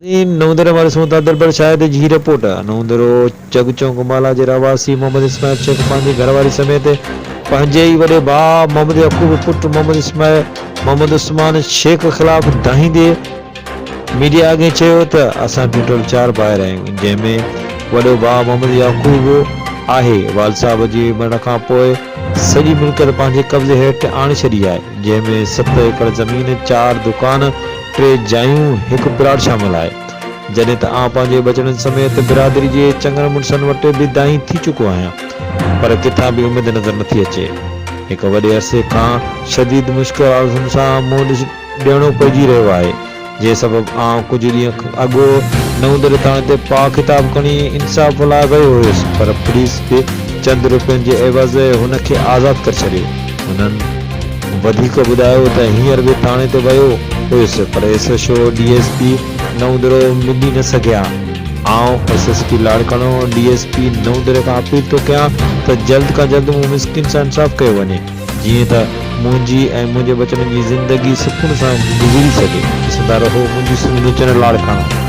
नवंदर हमारे सोता दरबार शायद जी रिपोर्ट नवंदरो जग चौक माला जे रहवासी मोहम्मद इस्माइल शेख पंहिंजी घरवारी समेत पंहिंजे ई वॾे भाउ मोहम्मद यकूब पुट मोहम्मद उस्मान शेख ख़िलाफ़ दाहींदे मीडिया अॻे चयो त असां टोटल 4 भाउर आहियूं, जंहिंमें वॾो भाउ मोहम्मद याकूब आहे। वाल साहब जी मरण खां पोइ सॼी मिल्कियत पंहिंजे कब्ज़े हेठि आणे छॾी आहे, जंहिंमें 7 एकड़ ज़मीन, 4 दुकान, 3 जायूं, 1 प्लाट शामिल आहे। जॾहिं त आउं पंहिंजे बचड़नि समेत बिरादरी जे चङनि मुड़सनि वटि बि दाहीं थी चुको आहियां, पर किथां बि उमेद नज़र नथी अचे। हिकु वॾे अरसे खां शदीद मुश्किल हालतुनि सां मुंहुं ॾियणो पइजी रहियो आहे, जंहिं सबबु आउं कुझु ॾींहं अॻु नवंदर थाणे ते पा किताब खणी इंसाफ़ लाइ वियो हुयुसि, पर पुलिस बि चंद रुपयनि जे एवज़ हुन खे आज़ादु करे छॾियो। हुननि वधीक ॿुधायो त हींअर बि थाणे ते वियो हुयुसि, पर SHO DSP नवंदरो मिली न सघिया। आउं SSP लाड़काणो DSP नवंदर खां अपील थो कयां त जल्द खां जल्द मूं मिस्किन सां इंसाफ़ कयो वञे, जीअं त मुंहिंजी ऐं मुंहिंजे बचड़नि जी ज़िंदगी सुकून सां गुज़री सघे। ॾिसंदा रहो मुंहिंजी सुहिणी चैनल लाड़काणो।